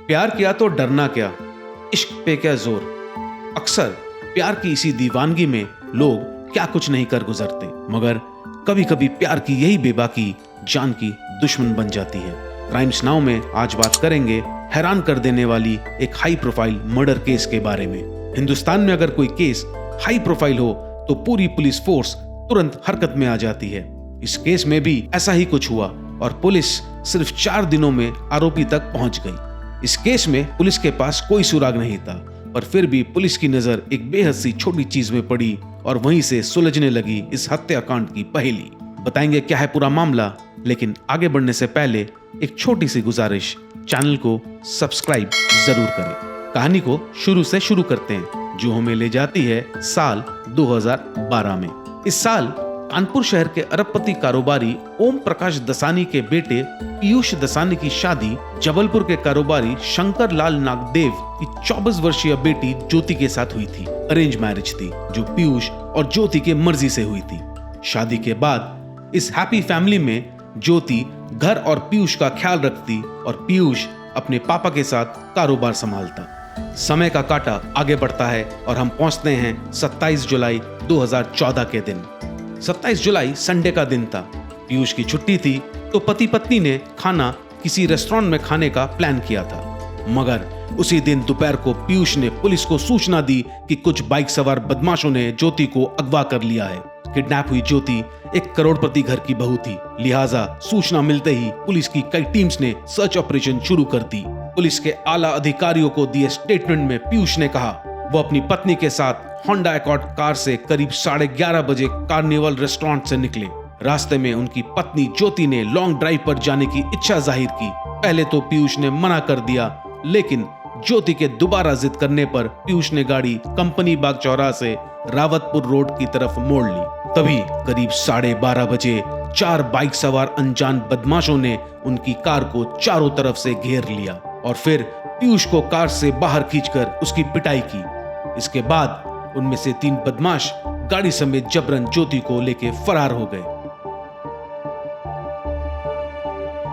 प्यार किया तो डरना क्या, इश्क पे क्या जोर। अक्सर प्यार की इसी दीवानगी में लोग क्या कुछ नहीं कर गुजरते, मगर कभी कभी प्यार की यही बेबाकी जान की दुश्मन बन जाती है। क्राइम्स नाउ में आज बात करेंगे हैरान कर देने वाली एक हाई प्रोफाइल मर्डर केस के बारे में। हिंदुस्तान में अगर कोई केस हाई प्रोफाइल हो तो पूरी पुलिस फोर्स तुरंत हरकत में आ जाती है। इस केस में भी ऐसा ही कुछ हुआ और पुलिस सिर्फ 4 दिनों में आरोपी तक पहुंच गई। इस केस में पुलिस के पास कोई सुराग नहीं था, पर फिर भी पुलिस की नजर एक बेहद सी छोटी चीज में पड़ी और वहीं से सुलझने लगी इस हत्याकांड की पहेली। बताएंगे क्या है पूरा मामला, लेकिन आगे बढ़ने से पहले एक छोटी सी गुजारिश, चैनल को सब्सक्राइब जरूर करें। कहानी को शुरू से शुरू करते हैं, जो हमें ले जाती है साल 2012 में। इस साल कानपुर शहर के अरबपति कारोबारी ओम प्रकाश दसानी के बेटे पीयूष दसानी की शादी जबलपुर के कारोबारी शंकर लाल नागदेव की 24 वर्षीय बेटी ज्योति के साथ हुई थी। अरेंज मैरिज थी जो पीयूष और ज्योति के मर्जी से हुई थी। शादी के बाद इस हैप्पी फैमिली में ज्योति घर और पीयूष का ख्याल रखती और पीयूष अपने पापा के साथ कारोबार संभालता। समय का काटा आगे बढ़ता है और हम पहुंचते हैं 27 जुलाई 2014 के दिन। 27 जुलाई संडे का दिन था। पीयूष की छुट्टी थी तो पति पत्नी ने खाना किसी रेस्टोरेंट में खाने का प्लान किया था, मगर उसी दिन दोपहर को पीयूष ने पुलिस को सूचना दी कि कुछ बाइक सवार बदमाशों ने ज्योति को अगवा कर लिया है। किडनैप हुई ज्योति एक करोड़पति घर की बहू थी, लिहाजा सूचना मिलते ही पुलिस की कई टीम्स ने सर्च ऑपरेशन शुरू कर दी। पुलिस के आला अधिकारियों को दिए स्टेटमेंट में पीयूष ने कहा वो अपनी पत्नी के साथ होंडा एकॉर्ड कार से करीब 11:30 बजे कार्निवल रेस्टोरेंट से निकले। रास्ते में उनकी पत्नी ज्योति ने लॉन्ग ड्राइव पर जाने की इच्छा जाहिर की। पहले तो पीयूष ने मना कर दिया, लेकिन ज्योति के दोबारा जिद करने पर पीयूष ने गाड़ी कंपनी बाग चौराहा से रावतपुर रोड की तरफ मोड़ ली। तभी करीब 12:30 बजे 4 बाइक सवार अनजान बदमाशों ने उनकी कार को चारों तरफ से घेर लिया और फिर पीयूष को कार से बाहर खींचकर उसकी पिटाई की। इसके बाद उनमें से 3 बदमाश गाड़ी समेत जबरन ज्योति को लेके फरार हो गए।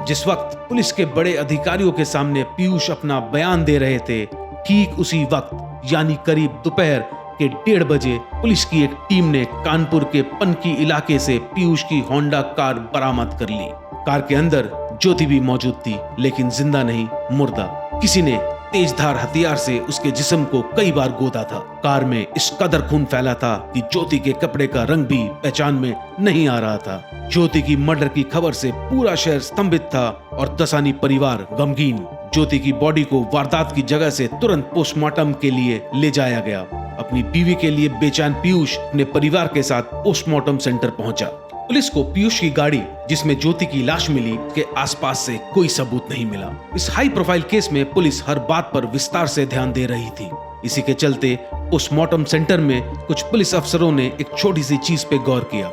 जिस वक्त पुलिस के बड़े अधिकारियों के सामने पीयूष अपना बयान दे रहे थे, ठीक उसी वक्त यानी करीब दोपहर के 1:30 बजे पुलिस की एक टीम ने कानपुर के पनकी इलाके से पीयूष की होंडा कार बरामद कर ली। कार के अंदर ज्योति भी मौजूद थी, लेकिन जिंदा नहीं, मुर्दा। किसी ने तेजधार हथियार से उसके जिस्म को कई बार गोदा था। कार में इस कदर खून फैला था कि ज्योति के कपड़े का रंग भी पहचान में नहीं आ रहा था। ज्योति की मर्डर की खबर से पूरा शहर स्तंभित था और दसानी परिवार गमगीन। ज्योति की बॉडी को वारदात की जगह से तुरंत पोस्टमार्टम के लिए ले जाया गया। अपनी बीवी के लिए बेचैन पीयूष अपने परिवार के साथ पोस्टमार्टम सेंटर पहुंचा। पुलिस को पीयूष की गाड़ी जिसमें ज्योति की लाश मिली के आसपास से कोई सबूत नहीं मिला। इस हाई प्रोफाइल केस में पुलिस हर बात पर विस्तार से ध्यान दे रही थी। इसी के चलते पोस्टमार्टम सेंटर में कुछ पुलिस अफसरों ने एक छोटी सी चीज पे गौर किया,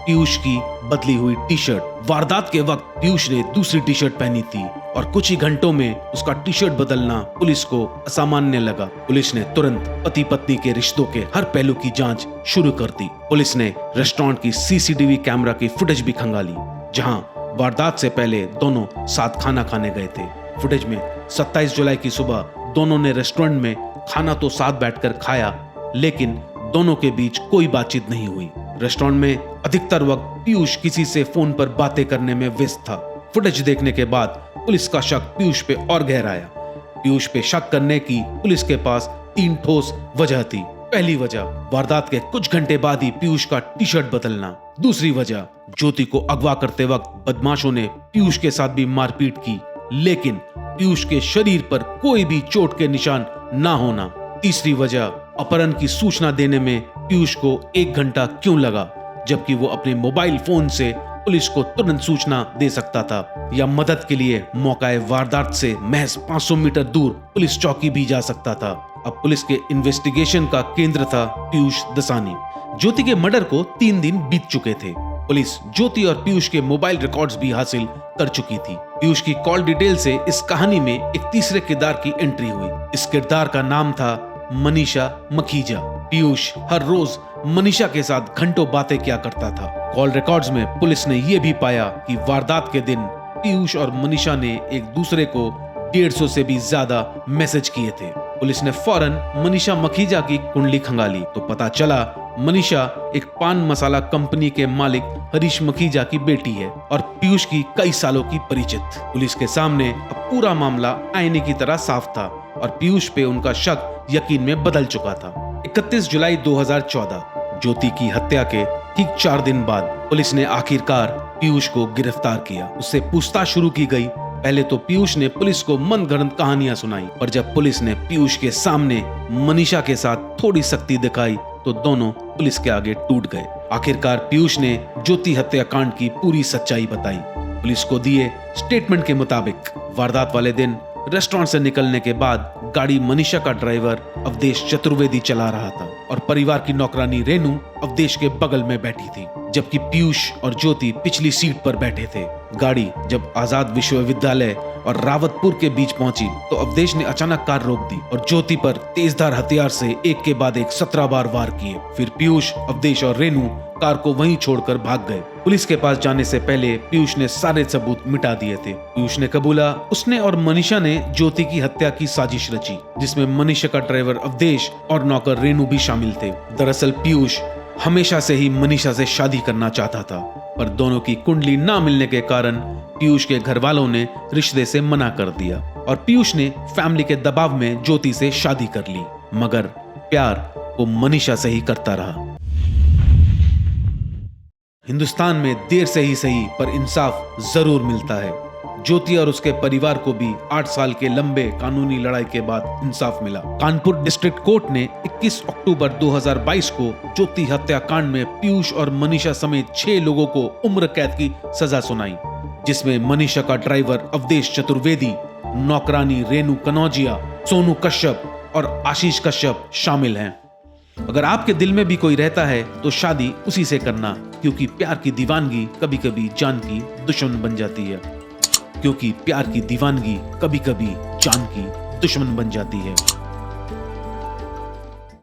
पीयूष की बदली हुई टी शर्ट। वारदात के वक्त पीयूष ने दूसरी टी शर्ट पहनी थी और कुछ ही घंटों में उसका टी शर्ट बदलना पुलिस को असामान्य लगा। पुलिस ने तुरंत पति पत्नी के रिश्तों के हर पहलू की जांच शुरू कर दी। पुलिस ने रेस्टोरेंट की सीसीटीवी कैमरा की फुटेज भी खंगाली, जहां वारदात से पहले दोनों साथ खाना खाने गए थे। फुटेज में 27 जुलाई की सुबह दोनों ने रेस्टोरेंट में खाना तो साथ बैठकर खाया, लेकिन दोनों के बीच कोई बातचीत नहीं हुई। रेस्टोरेंट में अधिकतर वक्त पीयूष किसी से फोन पर बातें करने में व्यस्त था। फुटेज देखने के बाद पुलिस का शक पीयूष पे और गहराया। पीयूष पे शक करने की पुलिस के पास 3 ठोस वजह थी। पहली वजह, वारदात के कुछ घंटे बाद ही पीयूष का टी शर्ट बदलना। दूसरी वजह, ज्योति को अगवा करते वक्त बदमाशों ने पीयूष के साथ भी मारपीट की, लेकिन पीयूष के शरीर पर कोई भी चोट के निशान ना होना। तीसरी वजह, अपहरण की सूचना देने में पीयूष को 1 घंटा क्यों लगा, जबकि वो अपने मोबाइल फोन से पुलिस को तुरंत सूचना दे सकता था, या मदद के लिए मौकाए वारदात से महज 500 मीटर दूर पुलिस चौकी भी जा सकता था। अब पुलिस के इन्वेस्टिगेशन का केंद्र था पीयूष दसानी। ज्योति के मर्डर को 3 दिन बीत चुके थे। पुलिस ज्योति और पीयूष के मोबाइल रिकॉर्ड्स भी हासिल कर चुकी थी। पीयूष की कॉल डिटेल से इस कहानी में एक तीसरे किरदार की एंट्री हुई। इस किरदार का नाम था मनीषा मखीजा। पीयूष हर रोज मनीषा के साथ घंटों बातें किया करता था। कॉल रिकॉर्ड्स में पुलिस ने यह भी पाया कि वारदात के दिन पीयूष और मनीषा ने एक दूसरे को 150 से भी ज्यादा मैसेज किए थे। पुलिस ने फौरन मनीषा मखीजा की कुंडली खंगाली तो पता चला मनीषा एक पान मसाला कंपनी के मालिक हरीश मखीजा की बेटी है और पीयूष की कई सालों की परिचित। पुलिस के सामने अब पूरा मामला आईने की तरह साफ था और पीयूष पे उनका शक यकीन में बदल चुका था। 31 जुलाई 2014 ज्योति की हत्या के ठीक 4 दिन बाद पुलिस ने आखिरकार पीयूष को गिरफ्तार किया। उससे पूछताछ शुरू की गई। पहले तो पीयूष ने पुलिस को मनगढ़ंत कहानियां सुनाई, पर जब पुलिस ने पीयूष के सामने मनीषा के साथ थोड़ी सख्ती दिखाई तो दोनों पुलिस के आगे टूट गए। आखिरकार पीयूष ने ज्योति हत्याकांड की पूरी सच्चाई बताई। पुलिस को दिए स्टेटमेंट के मुताबिक वारदात वाले दिन रेस्टोरेंट से निकलने के बाद गाड़ी मनीषा का ड्राइवर अवधेश चतुर्वेदी चला रहा था और परिवार की नौकरानी रेनू अवधेश के बगल में बैठी थी, जबकि पीयूष और ज्योति पिछली सीट पर बैठे थे। गाड़ी जब आजाद विश्वविद्यालय और रावतपुर के बीच पहुंची तो अवधेश ने अचानक कार रोक दी और ज्योति पर तेजधार हथियार से एक के बाद एक 17 बार वार किए। फिर पीयूष, अवधेश और रेनू कार को वहीं छोड़कर भाग गए। पुलिस के पास जाने से पहले पीयूष ने सारे सबूत मिटा दिए थे। पीयूष ने कबूला उसने और मनीषा ने ज्योति की हत्या की साजिश रची, जिसमें मनीषा का ड्राइवर अवधेश और नौकर रेनू भी शामिल थे। दरअसल पीयूष हमेशा से ही मनीषा से शादी करना चाहता था, पर दोनों की कुंडली ना मिलने के कारण पीयूष के घर वालों ने रिश्ते से मना कर दिया और पीयूष ने फैमिली के दबाव में ज्योति से शादी कर ली, मगर प्यार वो मनीषा से ही करता रहा। हिंदुस्तान में देर से ही सही पर इंसाफ जरूर मिलता है। ज्योति और उसके परिवार को भी 8 साल के लंबे कानूनी लड़ाई के बाद इंसाफ मिला। कानपुर डिस्ट्रिक्ट कोर्ट ने 21 अक्टूबर 2022 को ज्योति हत्याकांड में पीयूष और मनीषा समेत 6 लोगों को उम्र कैद की सजा सुनाई, जिसमें मनीषा का ड्राइवर अवधेश चतुर्वेदी, नौकरानी रेनू कनौजिया, सोनू कश्यप और आशीष कश्यप शामिल हैं। अगर आपके दिल में भी कोई रहता है तो शादी उसी से करना, क्योंकि प्यार की दीवानगी कभी कभी जान की दुश्मन बन जाती है। क्योंकि प्यार की दीवानगी कभी कभी जान की दुश्मन बन जाती है।